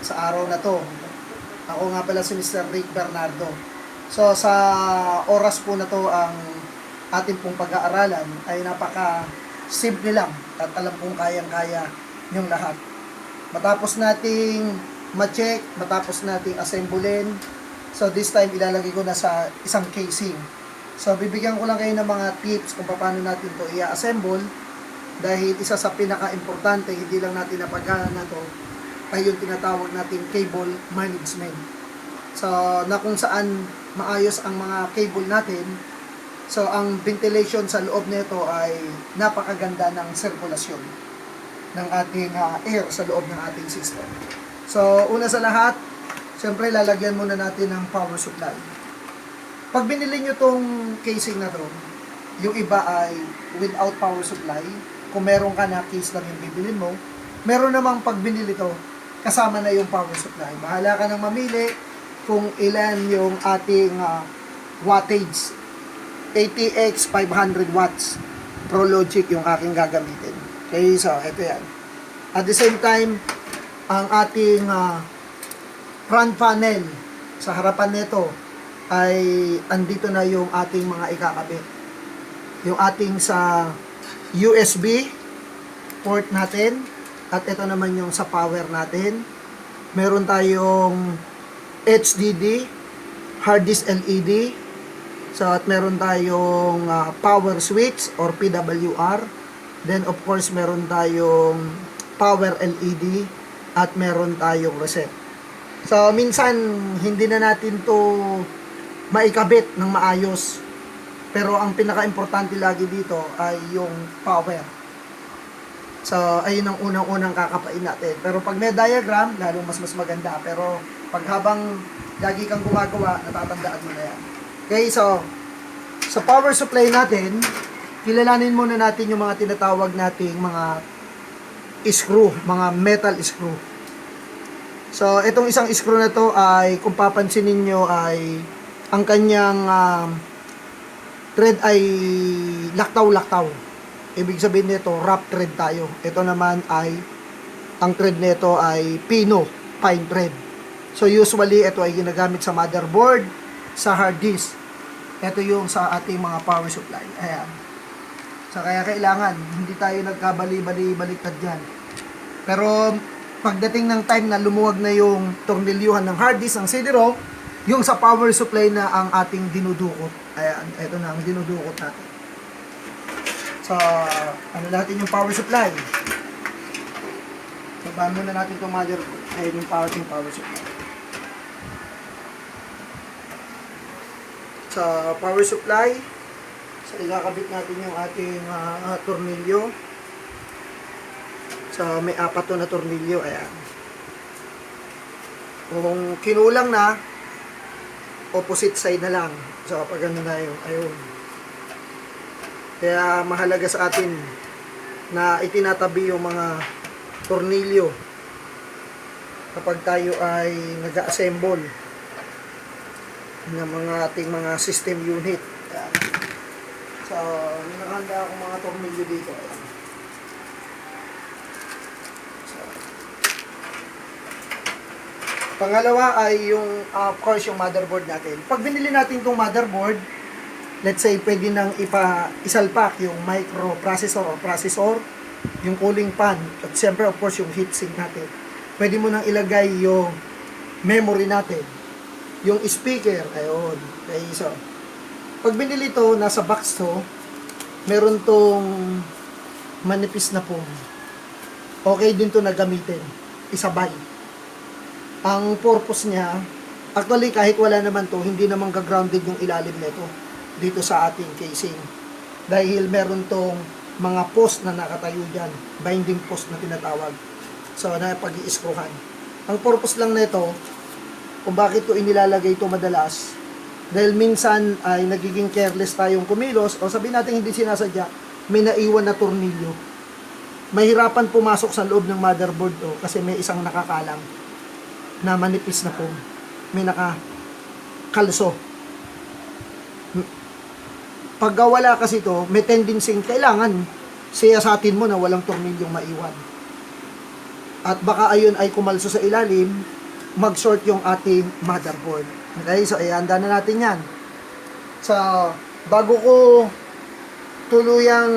sa araw na to. Ako nga pala si Mr. Rick Bernardo. So sa oras po na to ang ating pong pag-aaralan ay napaka simple lang at alam kong kayang-kaya yung lahat. Matapos nating ma-check, matapos nating assemblein, so this time ilalagay ko na sa isang casing. So bibigyan ko lang kayo ng mga tips kung paano natin to i-assemble dahil isa sa pinaka-importante, hindi lang natin napagana na to, ay yung tinatawag nating cable management. So, na kung saan maayos ang mga cable natin, so ang ventilation sa loob nito ay napakaganda ng sirkulasyon ng ating air sa loob ng ating system. So, una sa lahat, siyempre lalagyan muna natin ng power supply. Pag binili nyo tong casing na to, yung iba ay without power supply. Kung meron ka na case lang yung bibilin mo, meron namang pag binili to, kasama na yung power supply. Bahala ka nang mamili kung ilan yung ating wattage. ATX 500 watts ProLogic yung aking gagamitin. Okay, so ito yan. At the same time, ang ating front panel sa harapan nito ay andito na yung ating mga ikakabit. Yung ating sa USB port natin. At ito naman yung sa power natin. Meron tayong HDD, hard disk LED. So, at meron tayong power switch or PWR. Then, of course, meron tayong power LED. At meron tayong reset. So, minsan, hindi na natin to maikabit ng maayos. Pero, ang pinaka-importante lagi dito ay yung power. So, ayun ang unang-unang kakapain natin. Pero pag may diagram, lalong mas maganda. Pero pag habang lagi kang gumagawa, natatandaan mo na yan. Okay, so, sa power supply natin, kilalanin muna natin yung mga tinatawag nating mga screw, mga metal screw. So, itong isang screw na to ay, kung papansinin nyo, ay ang kanyang thread ay laktaw-laktaw. Ibig sabihin nito, wrap thread tayo. Ito naman ay, ang thread nito ay pino, pine thread. So usually, ito ay ginagamit sa motherboard, sa hard disk. Ito yung sa ating mga power supply. Ayan. So kaya kailangan, hindi tayo nagkabali-bali-baliktad dyan. Pero pagdating ng time na lumuwag na yung tornilyuhan ng hard disk, ng CD-ROM, yung sa power supply na ang ating dinudukot. Ayan, ito na ang dinudukot natin. So, ano natin yung power supply. Sabahan muna natin itong motherboard. Ayun yung power supply. Sa power supply, so ikakabit natin yung ating tornilyo. So, may 4 to na tornilyo. Ayan. Kung kinulang na, opposite side na lang. So, pag ano na yun, ayun. Kaya mahalaga sa atin na itinatabi yung mga tornilyo kapag tayo ay nag-assemble ng mga ating mga system unit. Ayan. So, nakahanda akong mga tornilyo dito. Ayan. So, pangalawa ay yung, of course, yung motherboard natin. Pag binili natin itong motherboard, let's say, pwede nang isalpak yung microprocessor o processor, yung cooling fan, at siyempre, of course, yung heatsink natin. Pwede mo nang ilagay yung memory natin, yung speaker, ayun. Okay, so, pag binili to, nasa box to, meron tong manipis na foam. Okay din to na gamitin, isabay. Ang purpose niya, actually, kahit wala naman to, hindi naman gagrounded yung ilalim nito dito sa ating casing. Dahil meron tong mga post na nakatayo dyan, binding post na tinatawag. So, na pag-i-screwhan. Ang purpose lang nito, kung bakit ko inilalagay ito madalas, dahil minsan ay nagiging careless tayong kumilos, o sabihin natin hindi sinasadya, may naiwan na tornilyo. Mahirapan pumasok sa loob ng motherboard to, kasi may isang nakakalang na manipis na foam. May nakakalso. Pagka wala kasi ito, may tendency kailangan siyasatin mo na walang tornilyong maiwan. at baka ayun ay kumalso sa ilalim, mag-short yung ating motherboard. Okay, so ihanda na natin yan. So, bago ko tuluyang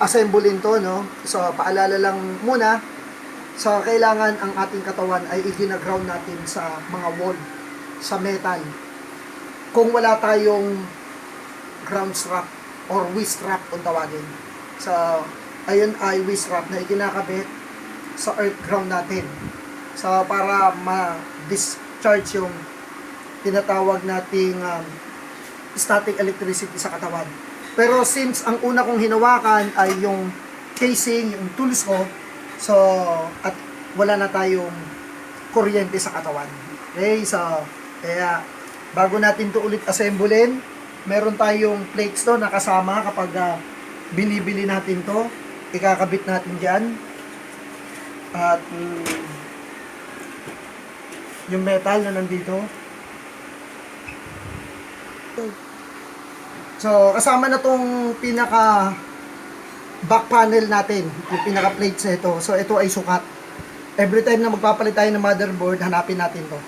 assemblein to, no? So, paalala lang muna, so, kailangan ang ating katawan ay i-ground natin sa mga wall, sa metal. Kung wala tayong ground strap or wrist strap kung tawagin. So, ayun ay wrist strap na ikinakabit sa earth ground natin. So, para ma-discharge yung tinatawag nating static electricity sa katawan. Pero since ang una kong hinawakan ay yung casing, yung tools ko, so, at wala na tayong kuryente sa katawan. Okay, so, kaya, bago natin to ulit assemblein, meron tayong plates to na kasama kapag binibili natin to, ikakabit natin dyan. At, yung metal na nandito. So, kasama na tong pinaka back panel natin, yung pinaka plates na ito. So, ito ay sukat. Every time na magpapalit tayo ng motherboard, hanapin natin to.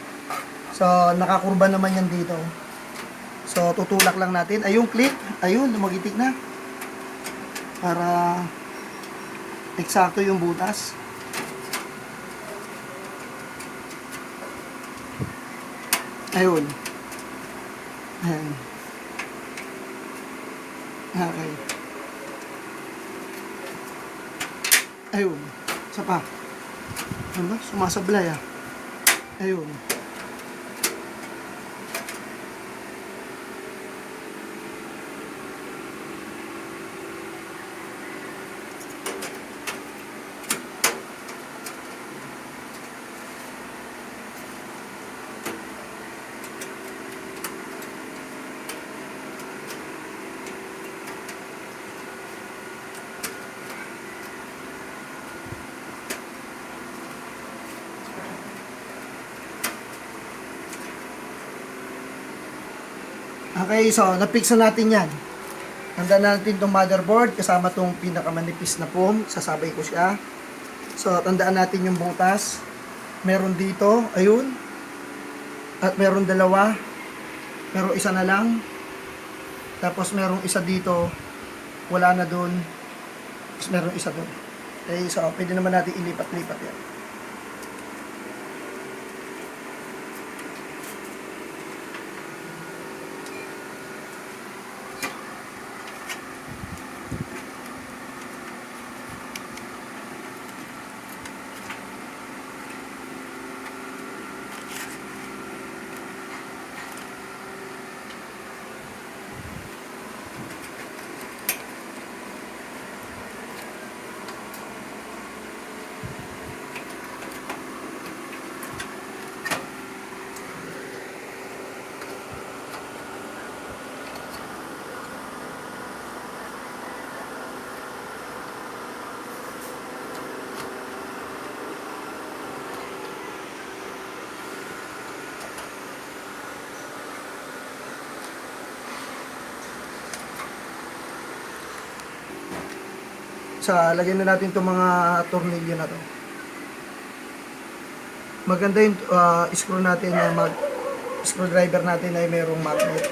So, nakakurba naman yan dito. So, tutulak lang natin. Ay, yung clip, ayun, lumagitik na. Para eksakto yung butas. Ayun. Ayan. Okay. Ayun. Isa pa. Ano ba? Sumasablay ah. Ayun. Okay, so na-fix na natin yan. Handa na natin itong motherboard kasama itong pinakamanipis na foam. Sasabay ko siya. So, tandaan natin yung butas. Meron dito, ayun. At meron dalawa. Meron isa na lang. Tapos merong isa dito. Wala na dun. Tapos meron isa dun. Okay, so pwede naman natin ilipat-lipat yan. Sa lagyan na natin itong mga tornilyo na to. Maganda yung screw natin na screwdriver natin ay merong magnet.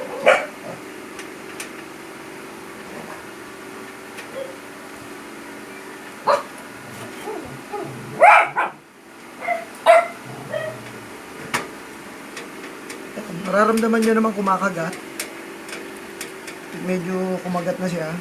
Mararamdaman nyo naman kumakagat. Medyo kumagat na siya.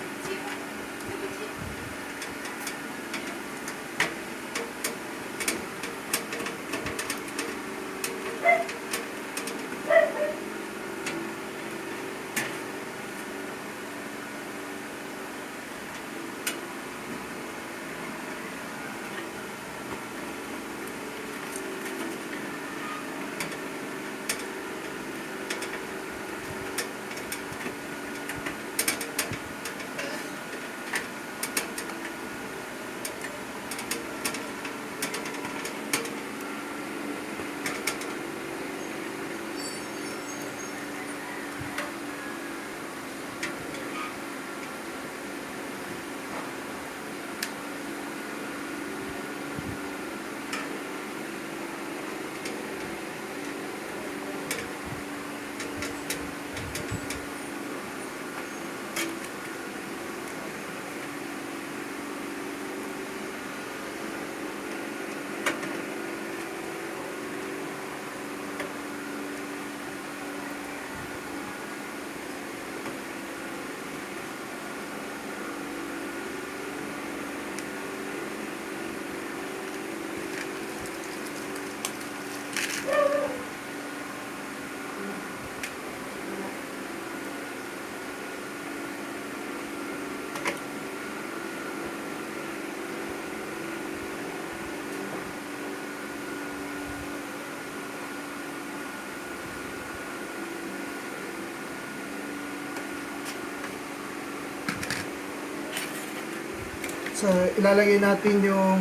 So, ilalagay natin yung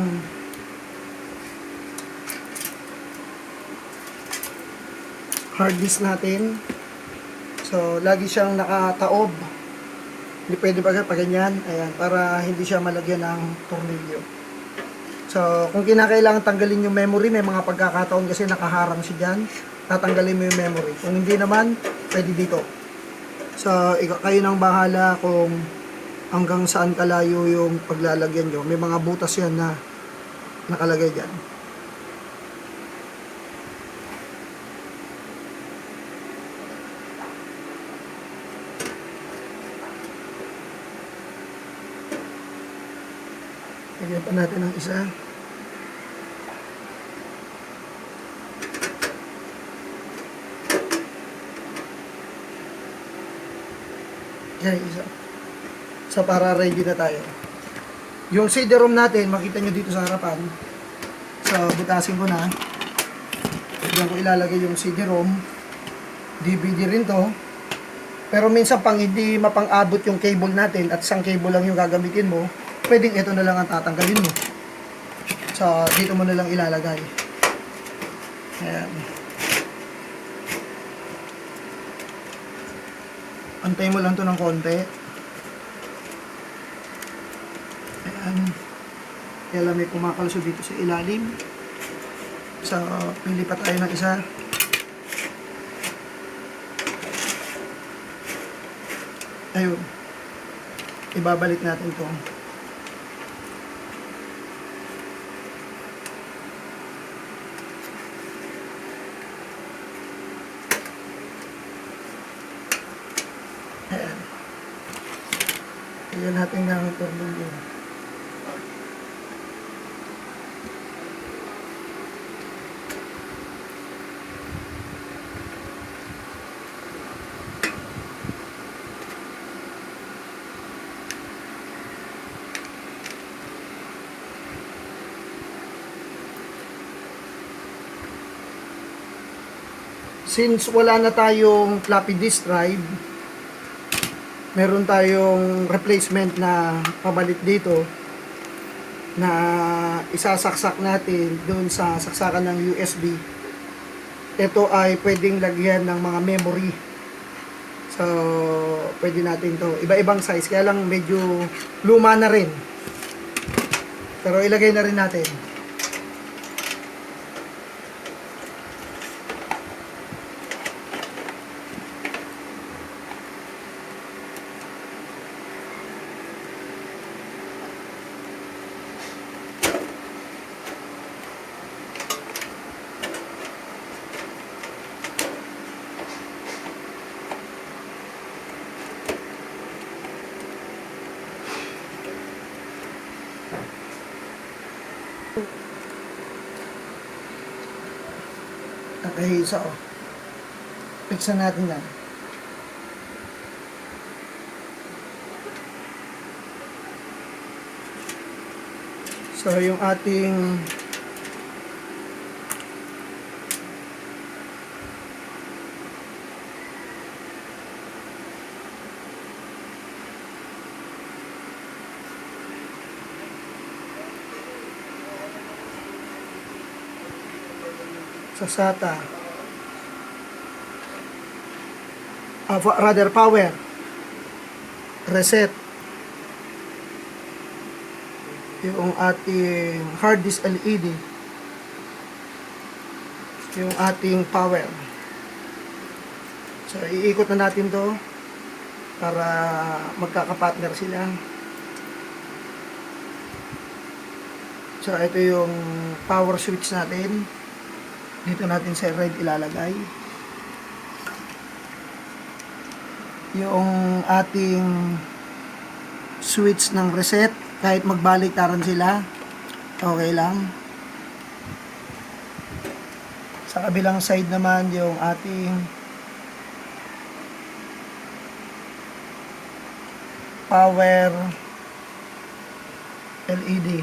hard disk natin. So, lagi siyang nakataob. Hindi pwede pa ganyan. Ayan, para hindi siya malagyan ng tornilyo. So, kung kinakailangan tanggalin yung memory, may mga pagkakataon kasi nakaharang siya dyan. Tatanggalin mo yung memory. Kung hindi naman, pwede dito. So, kayo nang bahala kung hanggang saan kalayo yung paglalagyan nyo. May mga butas yan na nakalagay dyan. Lagyan pa natin ang isa. Yan, isa. So, para ready na tayo. Yung CD-ROM natin, makita nyo dito sa harapan. So, butasin ko na. Diyan ko ilalagay yung CD-ROM. DVD rin to. Pero minsan pang hindi mapang-abot yung cable natin at isang cable lang yung gagamitin mo, pwedeng ito na lang ang tatanggalin mo. So, dito mo na lang ilalagay. Ayan. Antayin mo lang to ng konti. Ayan. Kaya lang may kumakalusot dito sa ilalim. So, pili pa tayo ng isa. Ayun. Ibabalik natin to. Ayan. Ayan natin ng tornilyo. Since wala na tayong floppy disk drive, meron tayong replacement na pabalit dito na isasaksak natin doon sa saksakan ng USB. Ito ay pwedeng lagyan ng mga memory. So, pwede natin to. Iba-ibang size, kaya lang medyo luma na rin. Pero ilagay na rin natin. Nakahisa o. Fixan natin yan. So, yung ating sa SATA, rather power, reset, yung ating hard disk LED, yung ating power. So, iikot na natin to para magkakapartner sila. So, ito yung power switch natin. Dito natin sa red ilalagay. Yung ating switch ng reset, kahit magbaliktaran sila, okay lang. Sa kabilang side naman, yung ating power LED.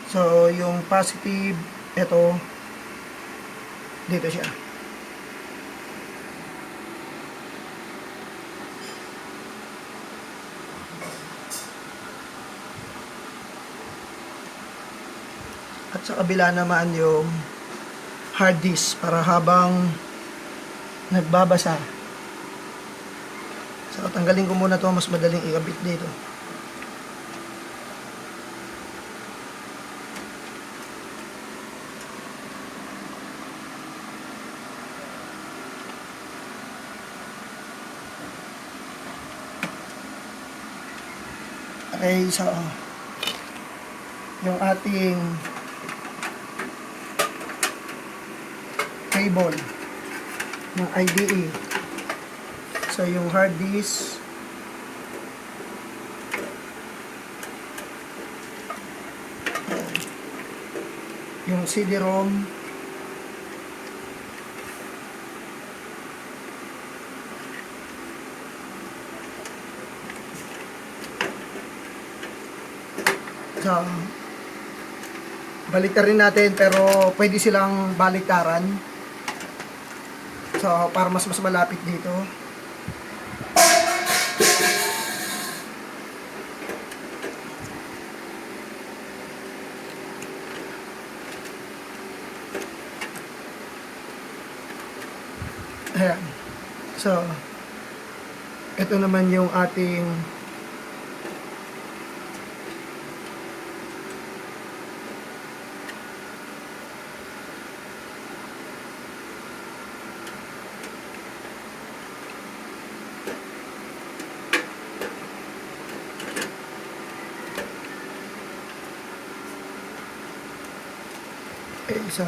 So, yung positive, ito, dito siya. Sa kabila naman yung hard disk para habang nagbabasa. So tanggalin ko muna to, mas madaling ikabit dito. Okay, so yung ating cable ng IDE. So yung hard disk, yung CD-ROM, so baliktarin natin, pero pwede silang baliktaran. So para mas malapit dito. Ayan. So ito naman yung ating so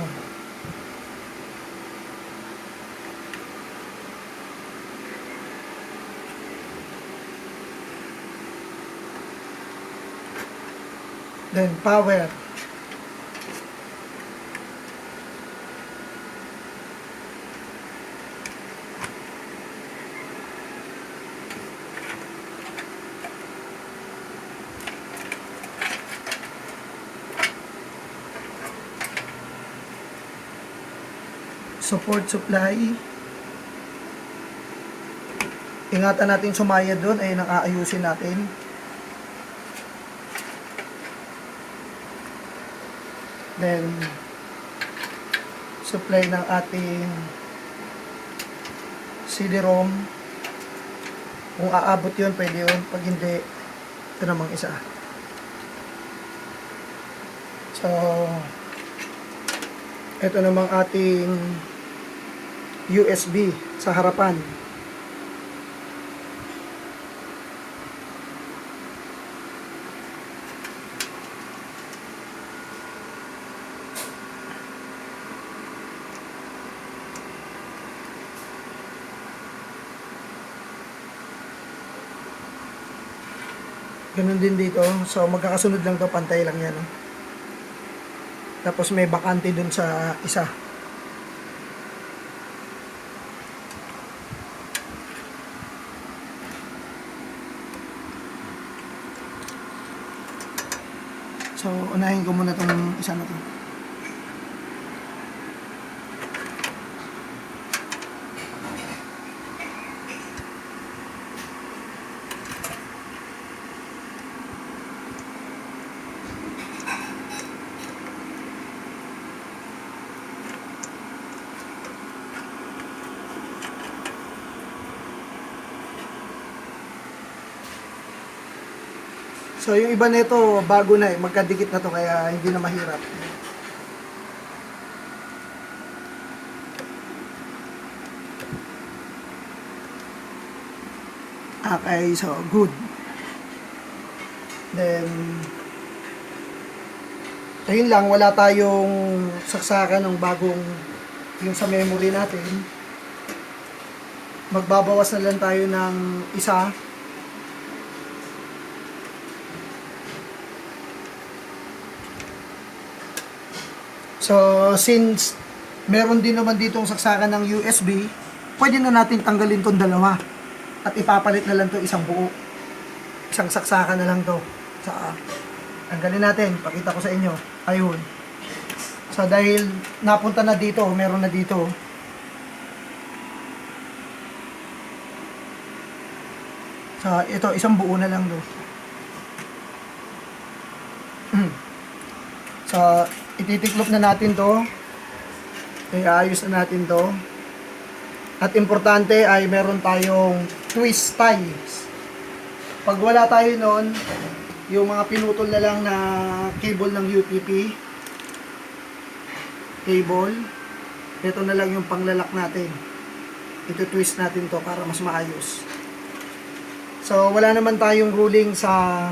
then power. Support supply. Ingatan natin sumaya doon, ay nakaayusin natin. Then supply ng ating CD-ROM. Kung aabot yun, pwede yun. Pag hindi, ito namang isa. So ito namang ating USB sa harapan. Ganun din dito. So magkakasunod lang to, pantay lang yan. Tapos may bakante dun sa isa. So, unahin ko muna itong isa na to. So, yung iba nito bago na eh, magkadikit na to, kaya hindi na mahirap. Okay, so good. Then ayun lang, wala tayong saksakan ng bagong yung sa memory natin. Magbabawas na lang tayo ng isa. So, since meron din naman ditong saksakan ng USB, pwede na natin tanggalin tong dalawa at ipapalit na lang to isang buo. Isang saksakan na lang to. So, tanggalin natin, pakita ko sa inyo. Ayun. So, dahil napunta na dito, meron na dito. So, ito, isang buo na lang to. So, Ititiklop na natin to. Ayos na natin to. At importante ay meron tayong twist ties. Pag wala tayo nun, yung mga pinutol na lang na cable ng UTP, cable, ito na lang yung panglalak natin. Ito twist natin to para mas maayos. So wala naman tayong ruling sa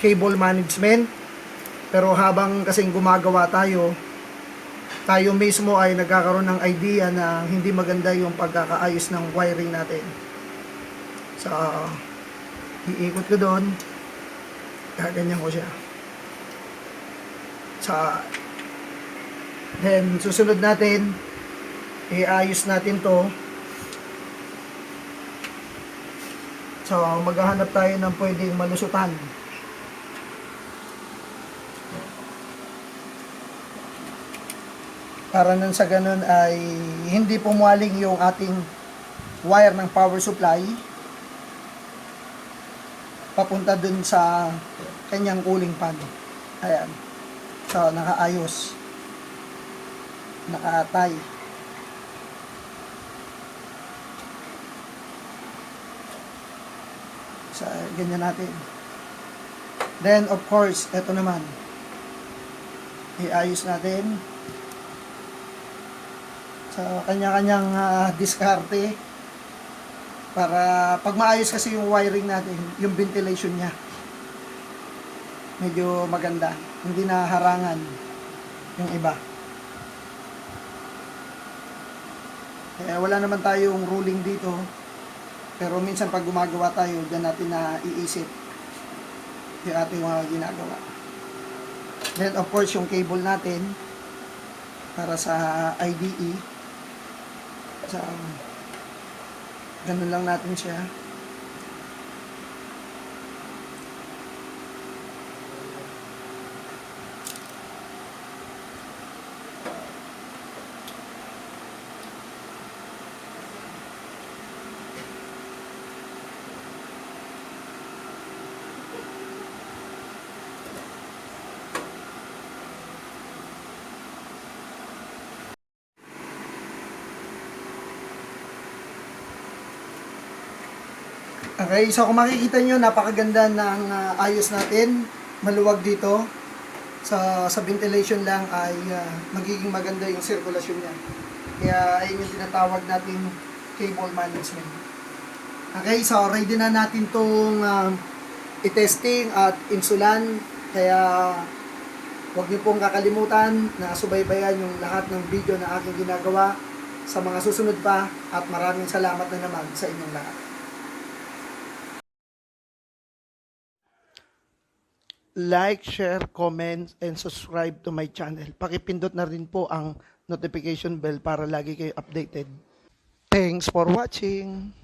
cable management, pero habang kasing gumagawa tayo mismo ay nagkakaroon ng idea na hindi maganda yung pagkakaayos ng wiring natin. So iikot ko doon, gaganyan ko siya. So then susunod natin, iayos natin to. So maghahanap tayo ng pwedeng malusutan. Para nang sa ganun ay hindi pumuwaling yung ating wire ng power supply papunta dun sa kanyang cooling fan. Ayan. So nakaayos. Nakaatay. So ganyan natin. Then of course, eto naman. Iayos natin. So, kanya-kanyang diskarte para pag maayos kasi yung wiring natin, yung ventilation niya medyo maganda, hindi na harangan yung iba. Kaya wala naman tayong ruling dito, pero minsan pag gumagawa tayo, diyan natin na iisip yung ating mga ginagawa. Then of course yung cable natin para sa IDE. So, ganun lang natin siya. Okay, so kung makikita nyo, napakaganda ng ayos natin. Maluwag dito. Sa ventilation lang ay magiging maganda yung sirkulasyon niya. Kaya ayun yung tinatawag natin cable management. Okay, so ready na natin itong i-testing at insulan. Kaya huwag niyo pong kakalimutan na subaybayan yung lahat ng video na aking ginagawa sa mga susunod pa. At maraming salamat na naman sa inyong lahat. Like, share, comment, and subscribe to my channel. Pakipindot na rin po ang notification bell para lagi kayo updated. Thanks for watching!